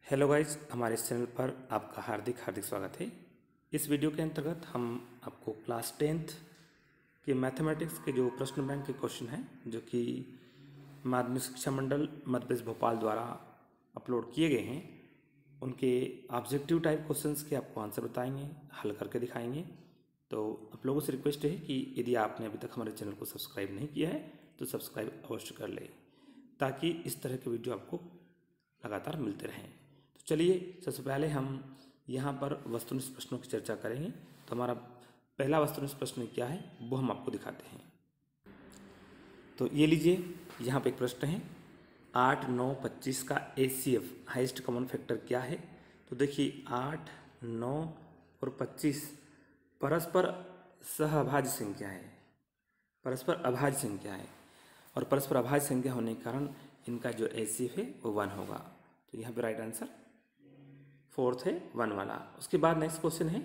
Hello guys, हमारे इस channel पर आपका हार्दिक हार्दिक स्वागत है। इस वीडियो के अंतर्गत हम आपको क्लास 10th के मैथमेटिक्स के जो प्रश्न बैंक के क्वेश्चन हैं जो कि माध्यमिक शिक्षा मंडल मध्य प्रदेश भोपाल द्वारा अपलोड किए गए हैं, उनके ऑब्जेक्टिव टाइप क्वेश्चंस के आपको आंसर बताएंगे, हल करके दिखाएंगे। तो आप लोगों से रिक्वेस्ट है कि यदि आपने अभी तक हमारे चैनल को सब्सक्राइब नहीं किया है तो सब्सक्राइब अवश्य कर लें ताकि इस तरह के वीडियो आपको लगातार मिलते रहें। तो चलिए सबसे पहले हम यहाँ पर वस्तुनिष्ठ प्रश्नों की चर्चा करेंगे। तो हमारा पहला वस्तुनिष्ठ प्रश्न क्या है वो हम आपको दिखाते हैं। तो ये लीजिए, यहाँ पे एक प्रश्न है 8, 9, 25 का HCF हाईएस्ट कॉमन फैक्टर क्या है। तो देखिए 8, 9 और 25 परस्पर सहअभाज्य संख्या है, परस्पर अभाज्य संख्या है और परस्पर अभाज्य संख्या होने के कारण इनका जो HCF है वो 1 होगा। तो यहाँ पे राइट आंसर फोर्थ है 1 वाला। उसके बाद नेक्स्ट क्वेश्चन है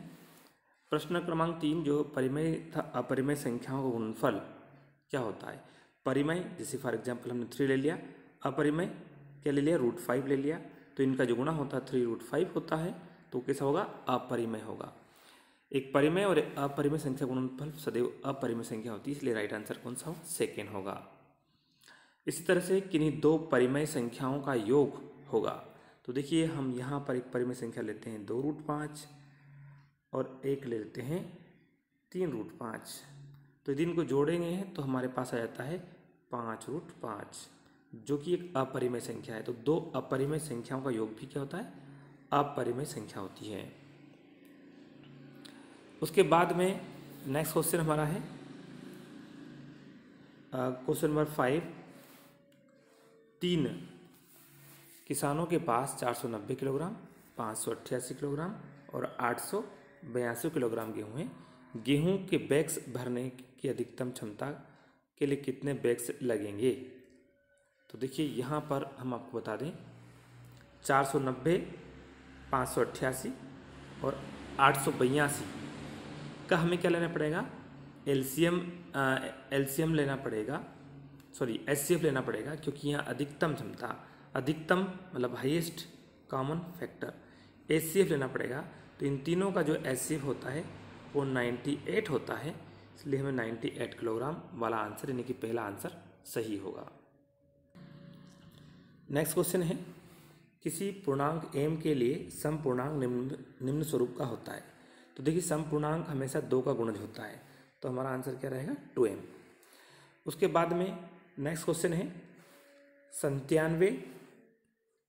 प्रश्न क्रमांक 3, जो परिमेय तथा अपरिमेय संख्याओं का गुणनफल क्या होता है। परिमेय जैसे फॉर एग्जांपल हमने 3 ले लिया, अपरिमेय क्या ले लिया, √5 ले लिया। तो इनका जो गुणा होता है 3√5 होता है, तो कैसा होगा, अपरिमेय होगा। एक परिमेय और एक अपरिमेय संख्या गुणनफल सदैव अपरिमेय संख्या होती है, इसलिए राइट आंसर कौन सा होगा, सेकेंड होगा। इसी तरह से किन्हीं दो परिमेय संख्याओं का योग होगा। तो देखिए हम यहाँ पर एक परिमेय संख्या लेते हैं 2√5 और एक ले लेते हैं 3√5। तो यदि इनको जोड़ेंगे हैं तो हमारे पास आ जाता है 5√5 जो कि एक अपरिमेय संख्या है। तो दो अपरिमेय संख्याओं का योग भी क्या होता है, अपरिमेय संख्या होती है। उसके बाद में नेक्स्ट क्वेश्चन हमारा है क्वेश्चन नंबर 5। 3 किसानों के पास 490 किलोग्राम, 588 किलोग्राम और 882 किलोग्राम गेहूँ है। गेहूँ के बैग्स भरने की अधिकतम क्षमता के लिए कितने बैग्स लगेंगे। तो देखिए यहाँ पर हम आपको बता दें 490, 588 और 882 का हमें क्या लेना पड़ेगा, एलसीएम लेना पड़ेगा, सॉरी एचसीएफ लेना पड़ेगा, क्योंकि यहाँ अधिकतम क्षमता, अधिकतम मतलब हाईएस्ट कॉमन फैक्टर, एचसीएफ लेना पड़ेगा। तो इन तीनों का जो एचसीएफ होता है वो 98 होता है, इसलिए हमें 98 किलोग्राम वाला आंसर यानी कि पहला आंसर सही होगा। नेक्स्ट क्वेश्चन है किसी पूर्णांक m के लिए सम पूर्णांक निम्न स्वरूप का होता है। तो देखिए सम पूर्णांक हमेशा 2 का गुणज होता है, तो हमारा आंसर क्या रहेगा, 2m। उसके बाद में नेक्स्ट क्वेश्चन है 97,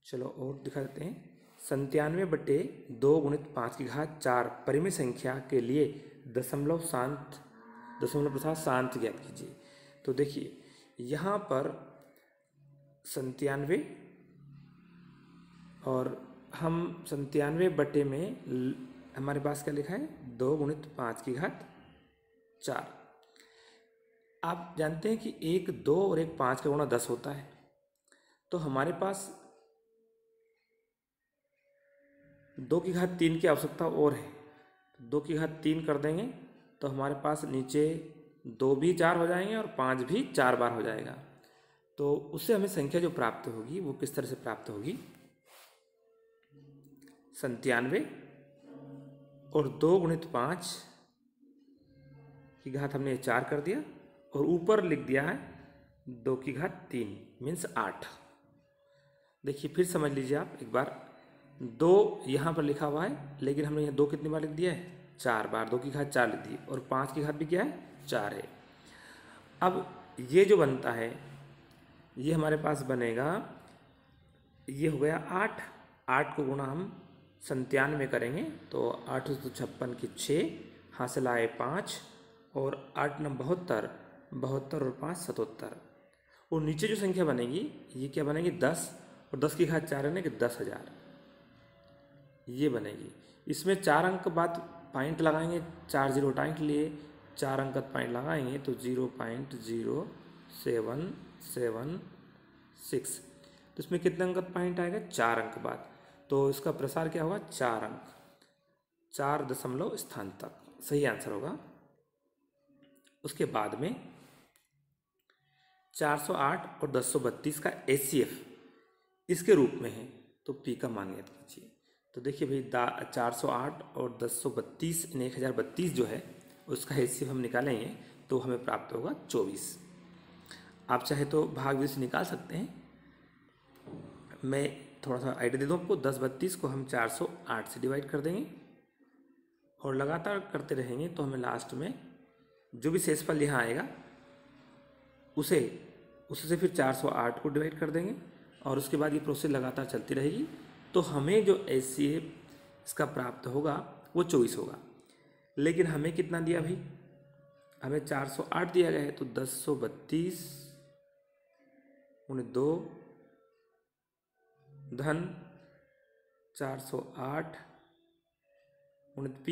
चलो और दिखा देते हैं, 97/2 × 5⁴ परिमेय संख्या के लिए दशमलव के साथ शांत ज्ञात कीजिए। तो देखिए यहाँ पर 97 और हम 97 में हमारे पास क्या लिखा है, 2 × 5⁴। आप जानते हैं कि 1, 2 और 1 5 का गुणा 10 होता है। तो हमारे पास 2⁵3 की आवश्यकता और है, तो 2⁵3 कर देंगे तो हमारे पास नीचे 2 भी 4 हो जाएंगे और 5 भी 4 बार हो जाएगा। तो उससे हमें संख्या जो प्राप्त होगी वो किस तरह से प्राप्त होगी, 97 और 2 × 5⁵ हमने 4 कर दिया और ऊपर लिख दिया है 2⁵3 मीन्स 8। देखिए फिर समझ लीजिए आप एक बार, 2 यहाँ पर लिखा हुआ है लेकिन हमने यहाँ 2 कितनी बार लिख दिया है, 4 बार, 2⁵4 लिख दी और 5⁵ भी क्या है, 4 है। अब ये जो बनता है ये हमारे पास बनेगा, ये हो गया 8 को गुणा हम 97 में करेंगे तो 8 × 56 की 6, हासिल आए 5 और 8 × 72, 72 और 5 77। और नीचे जो संख्या बनेगी ये क्या बनेगी, 10 और 10⁵4 यानी कि 10,000 ये बनेगी। इसमें 4 अंक बाद पॉइंट लगाएंगे, 4 0 टाइम के लिए 4 अंक पॉइंट लगाएंगे तो 0.0776। तो इसमें कितने अंक पॉइंट आएगा, 4 अंक बाद। तो इसका प्रसार क्या होगा, 4 अंक, 4 दशमलव स्थान तक सही आंसर होगा। उसके बाद में 408 और 1032 का HCF इसके रूप में है। तो पी का मान ज्ञात कीजिए। तो देखिए भाई 408 और 1032 यानी 1032 जो है उसका HCF हम निकालेंगे तो हमें प्राप्त होगा 24। आप चाहे तो भाग भी से निकाल सकते हैं। मैं थोड़ा सा आइडिया दे दूँ आपको। 1032 को हम 408 से डिवाइड कर देंगे और लगातार करते रहेंगे तो हमें लास्ट में जो भी शेषफल यहाँ आएगा उससे फिर 408 को डिवाइड कर देंगे और उसके बाद ये प्रोसेस लगातार चलती रहेगी। तो हमें जो HCF इसका प्राप्त होगा वो 24 होगा। लेकिन हमें कितना दिया भाई? हमें 408 दिया गया है, तो 1032 × 2 धन 408 × P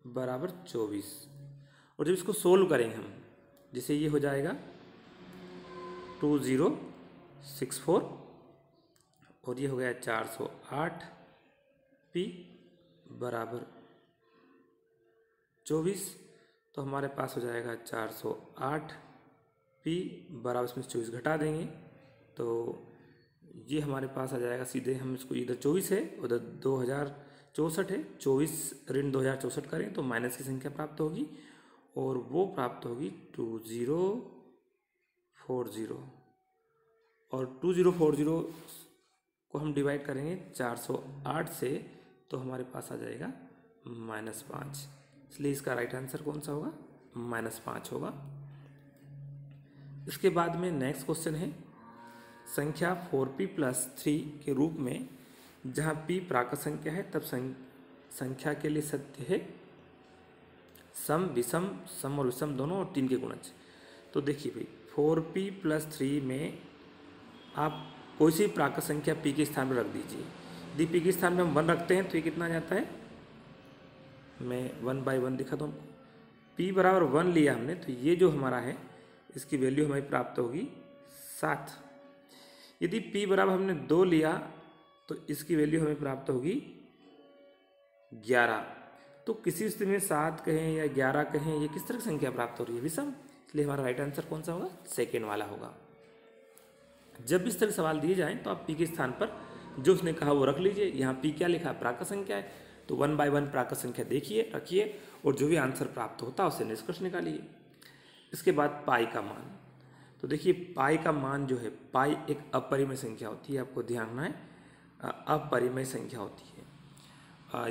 बराबर 24। और जब इसको सोल्व करेंगे हम, जिसे ये हो जाएगा 2064 और ये हो गया 408 P बराबर 24। तो हमारे पास हो जाएगा 408 P बराबर, इसमें 24 घटा देंगे तो ये हमारे पास आ जाएगा सीधे। हम इसको इधर 24 है उधर 2064 है, 24 ऋण 2064 करें तो माइनस की संख्या प्राप्त होगी और वो प्राप्त होगी 2040। और 2040 को हम डिवाइड करेंगे 408 से तो हमारे पास आ जाएगा -5। इसलिए इसका राइट आंसर कौन सा होगा? -5 होगा। इसके बाद में नेक्स्ट क्वेश्चन है संख्या 4p + 3 के रूप में जहाँ p प्राकृत संख्या है तब संख्या के लिए सत्य है सम, विषम, सम और विषम दोनों और 3 के गुणज। तो देखिए भाई 4p + 3 में आप कोई सी प्राकृत संख्या p के स्थान पर रख दीजिए। यदि p के स्थान पर हम 1 रखते हैं तो ये कितना आ जाता है? मैं 1/1 दिखा दूँ। p बराबर 1 लिया हमने तो ये जो हमारा है इसकी वैल्यू हमें प्राप्त होगी 7। यदि p बराबर हमने 2 लिया तो इसकी वैल्यू हमें प्राप्त होगी 11। तो किसी स्थिति में 7 कहें या 11 कहें, ये किस तरह की संख्या प्राप्त हो रही है? विषम। इसलिए हमारा राइट आंसर कौन सा होगा? सेकेंड वाला होगा। जब भी इस तरह सवाल दिए जाएं तो आप p के स्थान पर जो उसने कहा वो रख लीजिए। यहाँ p क्या लिखा है? प्राकृत संख्या है, तो 1/1 प्राकृत संख्या देखिए, रखिए और जो भी आंसर प्राप्त होता है उसे निष्कर्ष निकालिए। इसके बाद पाई का मान। तो देखिए पाई का मान जो है, पाई एक अपरिमेय संख्या होती है, आपको ध्यान रखना है, अपरिमेय संख्या होती है।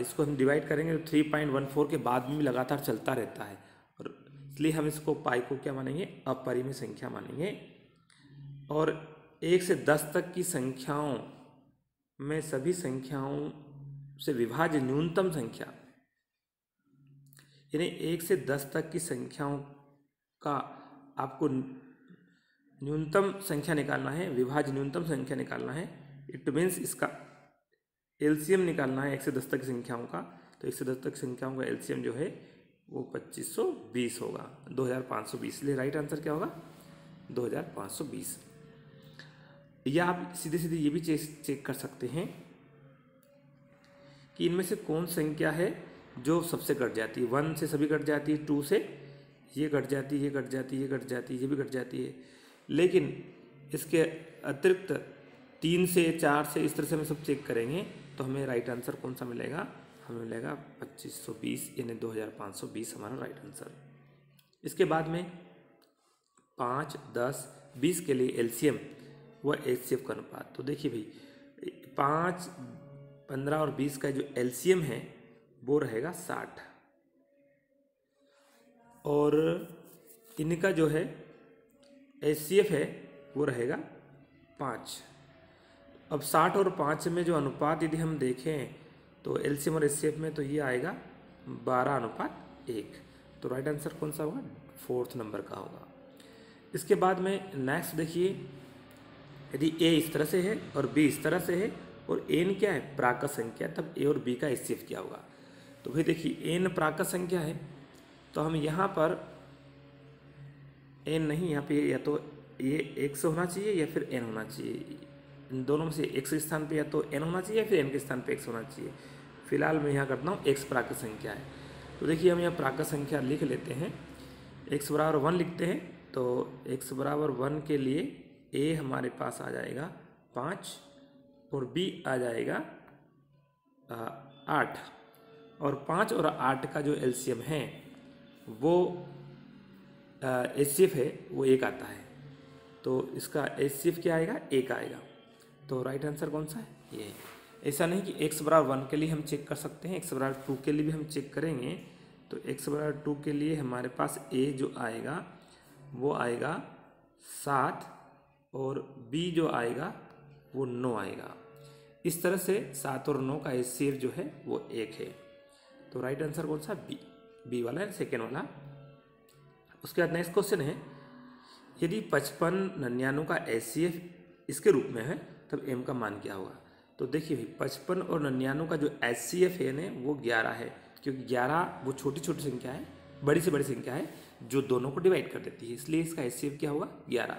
इसको हम डिवाइड करेंगे तो 3.14 के बाद में भी लगातार चलता रहता है और इसलिए हम इसको पाई को क्या मानेंगे? अपरिमेय संख्या मानेंगे। और 1 से 10 तक की संख्याओं में सभी संख्याओं से विभाज्य न्यूनतम संख्या, यानी 1 से 10 तक की संख्याओं का आपको न्यूनतम संख्या निकालना है, विभाज्य न्यूनतम संख्या निकालना है। इट मीन्स इसका एलसीएम निकालना है 1 से 10 तक की संख्याओं का। तो 1 से 10 तक की संख्याओं का एलसीएम जो है वो 2520 होगा, 2520। इसलिए राइट आंसर क्या होगा? 2520। या आप सीधे सीधे ये भी चेक कर सकते हैं कि इनमें से कौन संख्या है जो सबसे कट जाती है। 1 से सभी कट जाती है, 2 से ये कट जाती है, ये कट जाती है, ये कट जाती है, ये भी कट जाती है। लेकिन इसके अतिरिक्त 3 से 4 से इस तरह से हम सब चेक करेंगे तो हमें राइट आंसर कौन सा मिलेगा? हमें मिलेगा 2520 यानी 2520 हमारा राइट आंसर। इसके बाद में 5, 10, 20 के लिए एलसीएम व एचसीएफ का अनुपात। तो देखिए भाई 5, 15 और 20 का जो एलसीएम है वो रहेगा 60 और इनका जो है एचसीएफ है वो रहेगा 5। अब 60 और 5 में जो अनुपात यदि हम देखें तो एलसीएम और एचसीएफ में तो ये आएगा 12:1। तो राइट आंसर कौन सा होगा? 4th नंबर का होगा। इसके बाद में नेक्स्ट देखिए, यदि ए इस तरह से है और बी इस तरह से है और एन क्या है? प्राकृत संख्या, तब ए और बी का एचसीएफ क्या होगा? तो भाई देखिए एन प्राकृत संख्या है तो हम यहाँ पर एन नहीं, यहाँ पे या तो ये 1 से होना चाहिए या फिर एन होना चाहिए। इन दोनों में से x के स्थान पे या तो n होना चाहिए या फिर n के स्थान पे x होना चाहिए। फिलहाल मैं यहाँ करता हूँ x प्राकृत संख्या है। तो देखिए हम यहाँ प्राकृत संख्या लिख लेते हैं, x बराबर 1 लिखते हैं। तो x बराबर 1 के लिए a हमारे पास आ जाएगा 5 और बी आ जाएगा 8, और 5 और 8 का जो एलसीएम है वो एचसीएफ है वो 1 आता है, तो इसका एचसीएफ क्या आएगा, 1 आएगा। तो राइट आंसर कौन सा है, ये है। ऐसा नहीं कि x बराबर 1 के लिए हम चेक कर सकते हैं, x बराबर 2 के लिए भी हम चेक करेंगे। तो x बराबर 2 के लिए हमारे पास a जो आएगा वो आएगा 7, और b जो आएगा वो 9 आएगा। इस तरह से 7 और 9 का एचसीएफ जो है वो 1 है। तो राइट आंसर कौन सा, बी वाला है, सेकेंड वाला। उसके बाद नेक्स्ट क्वेश्चन है, यदि 55 99 का एचसीएफ इसके रूप में है तब m का मान क्या होगा। तो देखिए भाई 55 और 99 का जो एचसीएफ है ना वो 11 है, क्योंकि 11 वो छोटी छोटी संख्या है, बड़ी से बड़ी संख्या है जो दोनों को डिवाइड कर देती है, इसलिए इसका एचसीएफ क्या होगा, 11।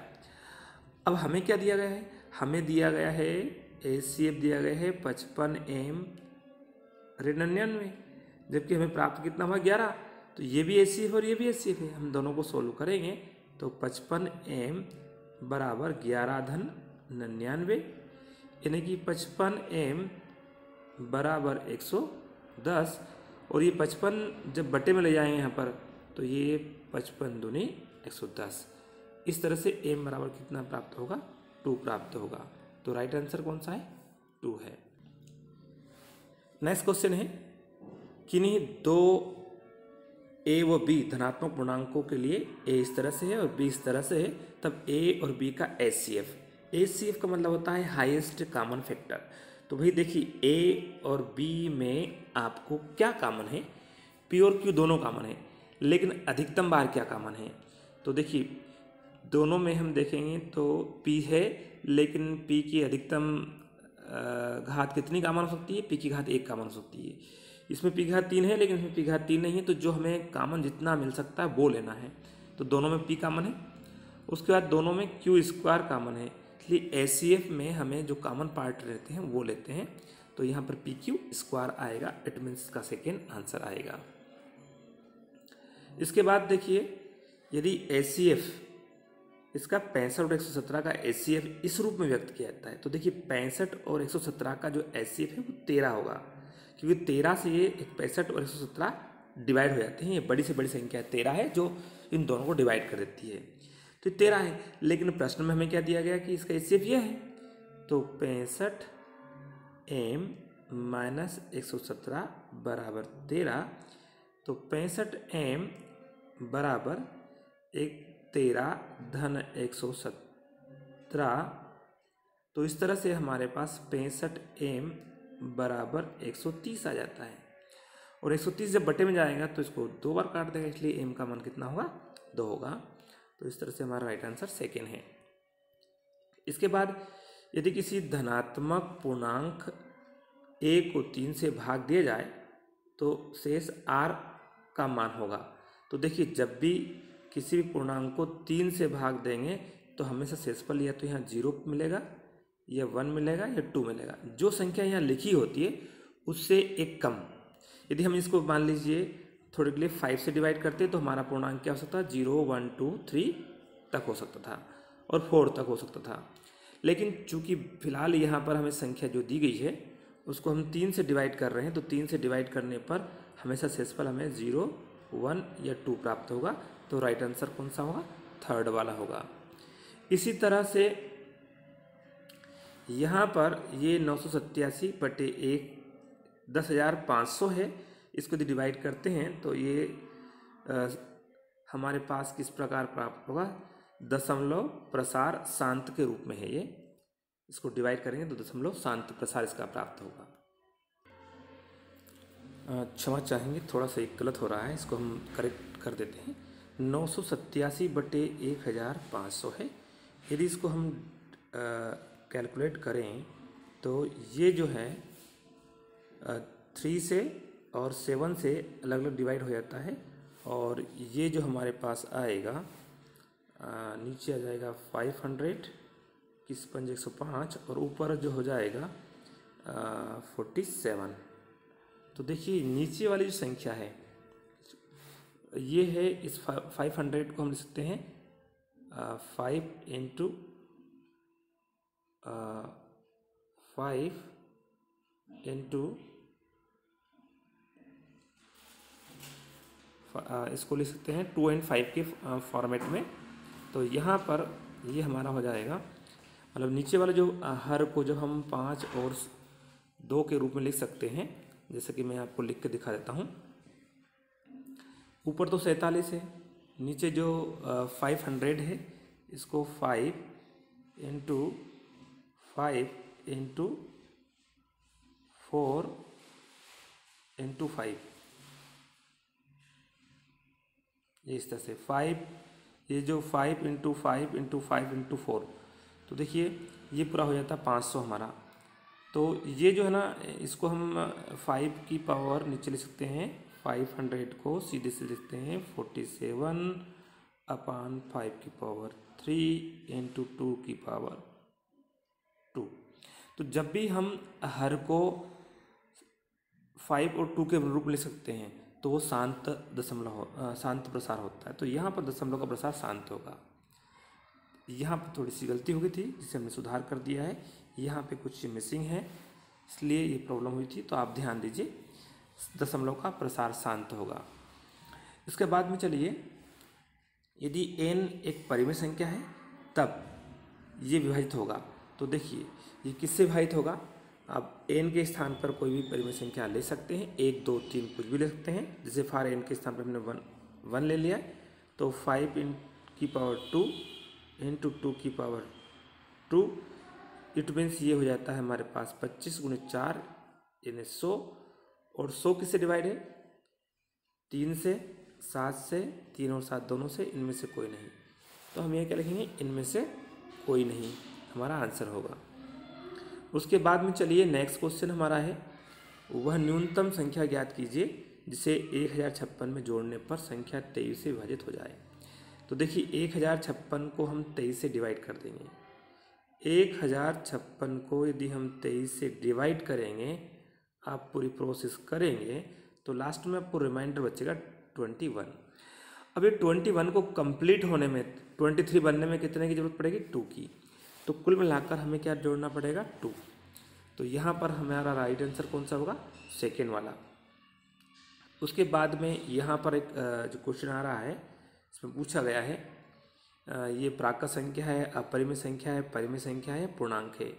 अब हमें क्या दिया गया है, हमें दिया गया है एचसीएफ दिया गया है 55m रे 99, जबकि हमें प्राप्त कितना हुआ, 11। तो ये भी एचसीएफ और ये भी एचसीएफ है, हम दोनों को सोल्व करेंगे तो 55m बराबर 11 धन 99, यानी कि 55m बराबर 110, और ये 55 जब बटे में ले जाएंगे यहाँ पर तो ये 55 दूनी 110। इस तरह से m बराबर कितना प्राप्त होगा, 2 प्राप्त होगा। तो राइट आंसर कौन सा है, 2 है। नेक्स्ट क्वेश्चन है, किन्हीं दो a व b धनात्मक पूर्णांकों के लिए a इस तरह से है और b इस तरह से है, तब a और b का एचसीएफ का मतलब होता है हाईएस्ट कॉमन फैक्टर। तो भाई देखिए a और b में आपको क्या कॉमन है, p और q दोनों कॉमन है, लेकिन अधिकतम बार क्या कॉमन है। तो देखिए दोनों में हम देखेंगे तो p है, लेकिन p की अधिकतम घात कितनी कॉमन हो सकती है, p की घात 1 कॉमन हो सकती है। इसमें p घात 3 है, लेकिन इसमें p घात 3 नहीं है, तो जो हमें कॉमन जितना मिल सकता है वो लेना है। तो दोनों में p कॉमन है, उसके बाद दोनों में q स्क्वायर कॉमन है, इसलिए एचसीएफ में हमें जो कॉमन पार्ट रहते हैं वो लेते हैं। तो यहाँ पर पी क्यू स्क्वायर आएगा, इट मीन्स का सेकेंड आंसर आएगा। इसके बाद देखिए यदि एचसीएफ इसका 65 और 117 का एचसीएफ इस रूप में व्यक्त किया जाता है, तो देखिए 65 और 117 का जो एचसीएफ है वो 13 होगा, क्योंकि 13 से ये 65 और 117 डिवाइड हो जाते हैं। ये बड़ी से बड़ी संख्या 13 है जो इन दोनों को डिवाइड कर देती है, तो 13 है। लेकिन प्रश्न में हमें क्या दिया गया कि इसका एचसीएफ ये है, तो 65m माइनस 117 बराबर 13, तो 65m बराबर 13 धन 117। तो इस तरह से हमारे पास 65m बराबर 130 आ जाता है, और 130 जब बटे में जाएगा तो इसको 2 बार काट देगा, इसलिए m का मान कितना होगा, 2 होगा। तो इस तरह से हमारा राइट आंसर सेकेंड है। इसके बाद यदि किसी धनात्मक पूर्णांक a को 3 से भाग दिया जाए तो शेष r का मान होगा। तो देखिए जब भी किसी भी पूर्णांक को 3 से भाग देंगे तो हमेशा शेषफल या तो यहाँ 0 मिलेगा, या 1 मिलेगा, या 2 मिलेगा। जो संख्या यहाँ लिखी होती है उससे एक कम, यदि हम इसको मान लीजिए थोड़े के लिए 5 से डिवाइड करते तो हमारा पूर्णांक क्या हो सकता है, 0 1 2 3 तक हो सकता था और 4 तक हो सकता था। लेकिन चूंकि फिलहाल यहाँ पर हमें संख्या जो दी गई है उसको हम 3 से डिवाइड कर रहे हैं, तो 3 से डिवाइड करने पर हमेशा शेषफल हमें 0 1 या 2 प्राप्त होगा। तो राइट आंसर कौन सा होगा, थर्ड वाला होगा। इसी तरह से यहाँ पर ये 987 बटे 1 10,500 है, इसको यदि डिवाइड करते हैं तो ये हमारे पास किस प्रकार प्राप्त होगा, दशमलव प्रसार शांत के रूप में है ये। इसको डिवाइड करेंगे तो दशमलव शांत प्रसार इसका प्राप्त होगा। क्षमा चाहेंगे, थोड़ा सा एक गलत हो रहा है, इसको हम करेक्ट कर देते हैं। 987 बटे 1500 है, यदि इसको हम कैलकुलेट करें तो ये जो है 3 से और 7 से अलग अलग डिवाइड हो जाता है, और ये जो हमारे पास आएगा नीचे आ जाएगा 500 किस पंजे 105, और ऊपर जो हो जाएगा 47। तो देखिए नीचे वाली जो संख्या है ये है, इस 500 को हम लिख सकते हैं 5 इंटू 5 इंटू इसको लिख सकते हैं 2 and 5 के फॉर्मेट में। तो यहाँ पर ये हमारा हो जाएगा, मतलब नीचे वाला जो हर को जो हम 5 और 2 के रूप में लिख सकते हैं, जैसे कि मैं आपको लिख के दिखा देता हूँ। ऊपर तो 47 है, नीचे जो 500 है, इसको 5 इंटू 5 इंटू 4 इंटू 5, ये इस तरह से 5, ये जो 5 इंटू 5 इंटू 5 इंटू 4, तो देखिए ये पूरा हो जाता है 500 हमारा। तो ये जो है ना, इसको हम 5 की पावर नीचे लिख सकते हैं, 500 को सीधे से लिखते हैं 47/5 की पावर 3 इंटू 2 की पावर 2। तो जब भी हम हर को 5 और 2 के रूप में लिख सकते हैं तो वो शांत प्रसार होता है। तो यहाँ पर दशमलव का प्रसार शांत होगा। यहाँ पर थोड़ी सी गलती हो गई थी जिसे हमने सुधार कर दिया है, यहाँ पे कुछ मिसिंग है इसलिए ये प्रॉब्लम हुई थी। तो आप ध्यान दीजिए, दशमलव का प्रसार शांत होगा। इसके बाद में चलिए, यदि n एक परिमेय संख्या है तब ये विभाजित होगा। तो देखिए ये किससे विभाजित होगा, आप n के स्थान पर कोई भी परिमेय संख्या ले सकते हैं, 1 2 3 कुछ भी ले सकते हैं। जैसे फॉर n के स्थान पर हमने 1 ले लिया, तो 5 की पावर 2 इंटू 2 की पावर 2, इट मीन्स ये हो जाता है हमारे पास 25 × 4 यानी 100। और 100 किससे डिवाइड है, 3 से, 7 से, 3 और 7 दोनों से, इनमें से कोई नहीं। तो हम ये क्या लिखेंगे, इनमें से कोई नहीं हमारा आंसर होगा। उसके बाद में चलिए नेक्स्ट क्वेश्चन हमारा है, वह न्यूनतम संख्या ज्ञात कीजिए जिसे 1056 में जोड़ने पर संख्या 23 से विभाजित हो जाए। तो देखिए 1056 को हम 23 से डिवाइड कर देंगे। 1056 को यदि हम 23 से डिवाइड करेंगे, आप पूरी प्रोसेस करेंगे तो लास्ट में आपको रिमाइंडर बचेगा 21। अब ये 21 को कंप्लीट होने में, 23 बनने में कितने की जरूरत पड़ेगी, 2 की। तो कुल मिलाकर हमें क्या जोड़ना पड़ेगा, 2। तो यहाँ पर हमारा राइट आंसर कौन सा होगा, सेकेंड वाला। उसके बाद में यहाँ पर एक जो क्वेश्चन आ रहा है, इसमें पूछा गया है ये प्राकृत संख्या है, अपरिमेय संख्या है, परिमेय संख्या है, पूर्णांक है।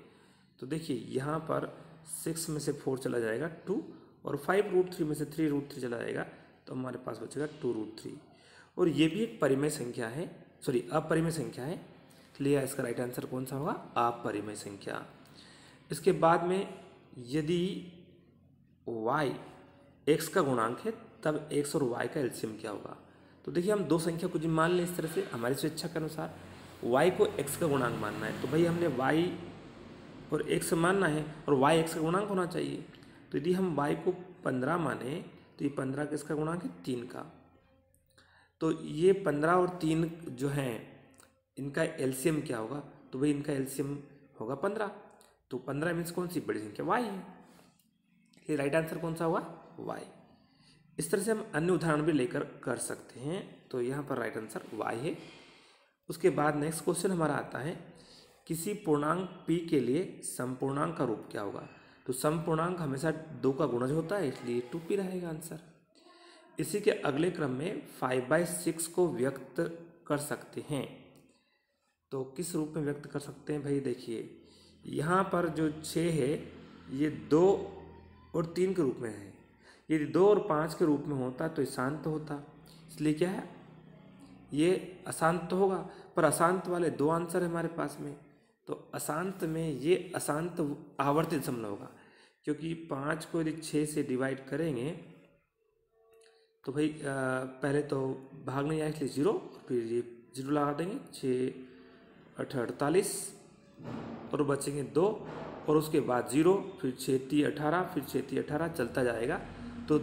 तो देखिए यहाँ पर 6 में से 4 चला जाएगा 2, और 5√3 में से 3√3 चला जाएगा, तो हमारे पास बचेगा 2√3। और ये भी एक परिमेय संख्या है, सॉरी अपरिमेय संख्या है, इसलिए इसका राइट आंसर कौन सा होगा, अपरिमेय संख्या। इसके बाद में यदि y x का गुणांक है तब x और y का एलसीएम क्या होगा। तो देखिए हम दो संख्या को जो मान लें इस तरह से, हमारी स्वेच्छा के अनुसार y को x का गुणांक मानना है, तो भाई हमने y और x मानना है और y x का गुणांक होना चाहिए। तो यदि हम y को 15 माने तो ये 15 किसका गुणांक है, 3 का। तो ये 15 और 3 जो हैं इनका एलसीएम क्या होगा, तो भाई इनका एलसीएम होगा 15। तो 15 मीन्स कौन सी बड़ी संख्या, y है। ये राइट आंसर कौन सा होगा, y। इस तरह से हम अन्य उदाहरण भी लेकर कर सकते हैं। तो यहाँ पर राइट आंसर y है। उसके बाद नेक्स्ट क्वेश्चन हमारा आता है, किसी पूर्णांक p के लिए समपूर्णांक का रूप क्या होगा। तो समपूर्णांक हमेशा 2 का गुणज होता है, इसलिए 2p रहेगा आंसर। इसी के अगले क्रम में 5/6 को व्यक्त कर सकते हैं। तो किस रूप में व्यक्त कर सकते हैं, भाई देखिए यहाँ पर जो 6 है ये 2 और 3 के रूप में है। यदि 2 और 5 के रूप में होता तो अशांत होता, इसलिए क्या है, ये अशांत होगा। पर अशांत वाले 2 आंसर है हमारे पास में, तो अशांत में ये अशांत आवर्ती दशमलव होगा, क्योंकि 5 को यदि 6 से डिवाइड करेंगे तो भाई पहले तो भाग नहीं आया इसलिए 0, फिर ये 0 लगा देंगे, 6 8 48 और बचेंगे 2, और उसके बाद 0, फिर 6 3 18, फिर 6 3 18 चलता जाएगा। तो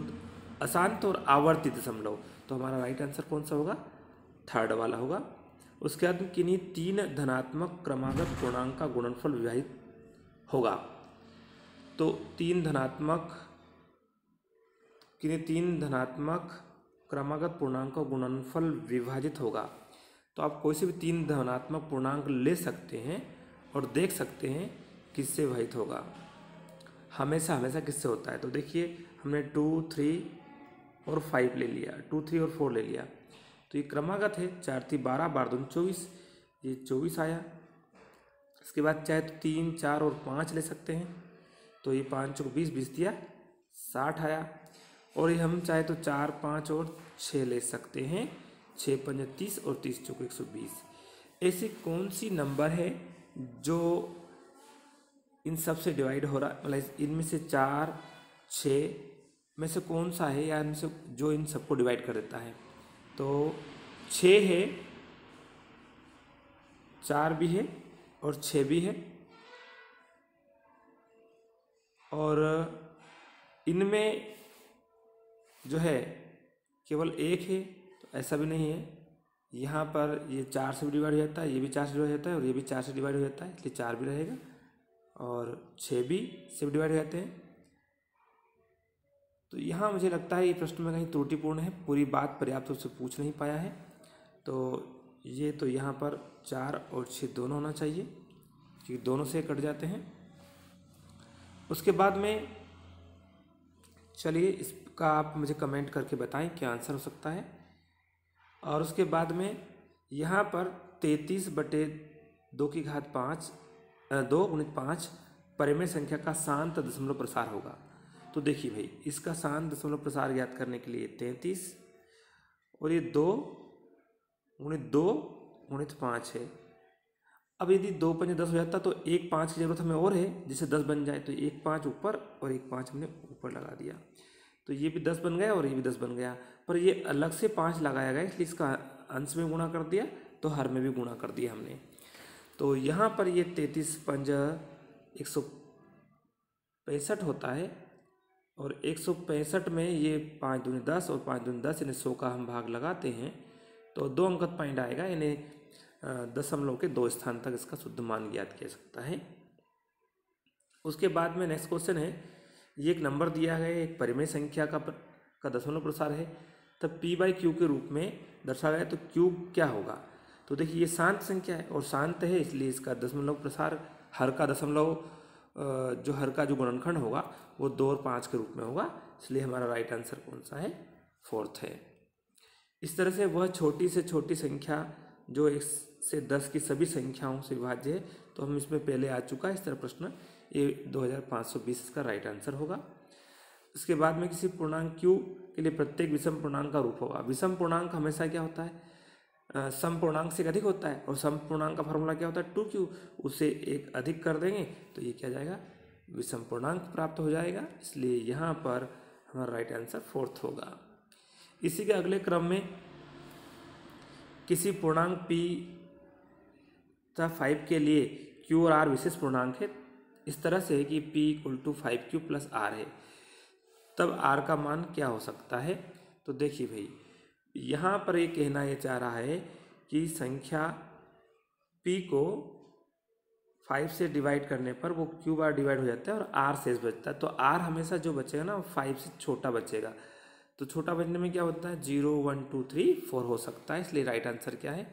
अशांत और आवर्ती दशमलव, तो हमारा राइट आंसर कौन सा होगा, थर्ड वाला होगा। उसके बाद किन्हीं 3 धनात्मक क्रमागत पूर्णांक का गुणनफल विभाजित होगा। तो 3 धनात्मक क्रमागत पूर्णांक का गुणनफल विभाजित होगा। तो आप कोई से भी 3 धनात्मक पूर्णांक ले सकते हैं और देख सकते हैं किससे विभाजित होगा। हमेशा हमेशा किससे होता है। तो देखिए हमने 2, 3 और 5 ले लिया, 2, 3 और 4 ले लिया, तो ये क्रमागत है। 4 3 12, 12 दूनी 24, ये 24 आया। इसके बाद चाहे तो 3, 4 और 5 ले सकते हैं, तो ये 5 को 20, 20 दिया 60 आया। और ये हम चाहे तो 4, 5 और 6 ले सकते हैं, 6 5 30 और 30 चौको 120। ऐसी कौन सी नंबर है जो इन सब से डिवाइड हो रहा, मतलब इनमें से 4, 6 में से कौन सा है, या इनमें से जो इन सबको डिवाइड कर देता है। तो 6 है, 4 भी है और 6 भी है, और इनमें जो है केवल 1 है, तो ऐसा भी नहीं है। यहाँ पर ये 4 से भी डिवाइड हो जाता है, ये भी 4 से डिवाइड हो जाता है, और ये भी 4 से डिवाइड हो जाता है, इसलिए 4 भी रहेगा, और 6 भी से डिवाइड हो जाते हैं। तो यहाँ मुझे लगता है ये प्रश्न में कहीं त्रुटिपूर्ण है, पूरी बात पर्याप्त रूप से पूछ नहीं पाया है। तो ये तो यहाँ पर 4 और 6 दोनों होना चाहिए, क्योंकि दोनों से कट जाते हैं। उसके बाद में चलिए इसका आप मुझे कमेंट करके बताएं क्या आंसर हो सकता है। और उसके बाद में यहाँ पर 33/2 × 5 परिमेय संख्या का शांत दशमलव प्रसार होगा। तो देखिए भाई, इसका शांत दशमलव प्रसार ज्ञात करने के लिए 33 और ये 2 × 5 है। अब यदि 2 5 10 हो जाता तो 1 5 की जरूरत हमें और है, जिससे 10 बन जाए। तो 1 5 ऊपर और 1 5 हमने ऊपर लगा दिया, तो ये भी 10 बन गया और ये भी 10 बन गया। पर ये अलग से 5 लगाया गया, इसलिए इसका अंश में गुणा कर दिया, तो हर में भी गुणा कर दिया हमने। तो यहाँ पर ये 33 5 165 होता है, और 165 में ये 5 दूनी 10 और 5 दूनी 10, यानी 100 का हम भाग लगाते हैं तो 2 अंक पॉइंट आएगा, यानी दशमलव के 2 स्थान तक इसका शुद्ध मान ज्ञात किया सकता है। उसके बाद में नेक्स्ट क्वेश्चन है, ये एक नंबर दिया गया है, एक परिमेय संख्या का दशमलव प्रसार है, तब p/q के रूप में दर्शाया गया, तो q क्या होगा। तो देखिए ये शांत संख्या है और शांत है, इसलिए इसका दशमलव प्रसार हर का दशमलव जो हर का जो गुणनखंड होगा वो 2 और 5 के रूप में होगा, इसलिए हमारा राइट आंसर कौन सा है, 4th है। इस तरह से वह छोटी से छोटी संख्या जो 1 से 10 की सभी संख्याओं से विभाज्य है, तो हम इसमें पहले आ चुका है इस तरह प्रश्न, ये 2520 का राइट आंसर होगा। इसके बाद में किसी पूर्णांक q के लिए प्रत्येक विषम पूर्णांक का रूप होगा। विषम पूर्णांक हमेशा क्या होता है, सम पूर्णांक से अधिक होता है, और सम पूर्णांक का फॉर्मूला क्या होता है, 2q, उसे 1 अधिक कर देंगे तो ये क्या जाएगा, विषम पूर्णांक प्राप्त हो जाएगा, इसलिए यहाँ पर हमारा राइट आंसर 4th होगा। इसी के अगले क्रम में किसी पूर्णांक p तथा 5 के लिए q और r विशेष पूर्णांक है, इस तरह से है कि p = 5q + r है, तब r का मान क्या हो सकता है। तो देखिए भाई, यहाँ पर ये कहना ये चाह रहा है कि संख्या p को 5 से डिवाइड करने पर वो q बार डिवाइड हो जाता है और r शेष बचता है, तो r हमेशा जो बचेगा ना 5 से छोटा बचेगा। तो छोटा बचने में क्या होता है, 0 1 2 3 4 हो सकता है, इसलिए राइट आंसर क्या है,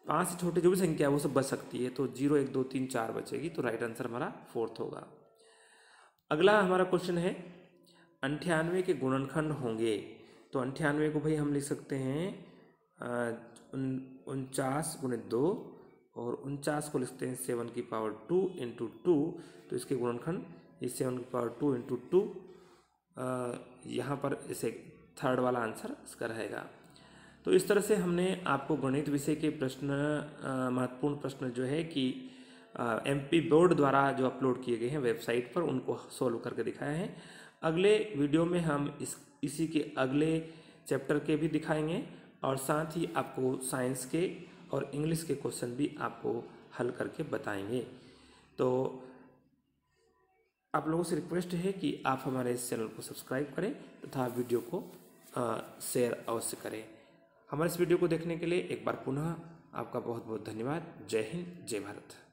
5 से छोटे जो भी संख्या है वो सब बच सकती है, तो 0 1 2 3 4 बचेगी, तो राइट आंसर हमारा 4th होगा। अगला हमारा क्वेश्चन है 98 के गुणनखंड होंगे। तो 98 को भाई हम लिख सकते हैं 49 × 2, और 49 को लिखते हैं 7⁻2 × 2, तो इसके गुणनखंड ये 7⁻2 × 2, यहाँ पर इसे 3rd वाला आंसर इसका रहेगा। तो इस तरह से हमने आपको गणित विषय के प्रश्न, महत्वपूर्ण प्रश्न जो है कि MP बोर्ड द्वारा जो अपलोड किए गए हैं वेबसाइट पर, उनको सोल्व करके दिखाया है। अगले वीडियो में हम इसी के अगले चैप्टर के भी दिखाएंगे, और साथ ही आपको साइंस के और इंग्लिश के क्वेश्चन भी आपको हल करके बताएंगे। तो आप लोगों से रिक्वेस्ट है कि आप हमारे इस चैनल को सब्सक्राइब करें तथा वीडियो को शेयर अवश्य करें। हमारे इस वीडियो को देखने के लिए एक बार पुनः आपका बहुत बहुत धन्यवाद। जय हिंद, जय भारत।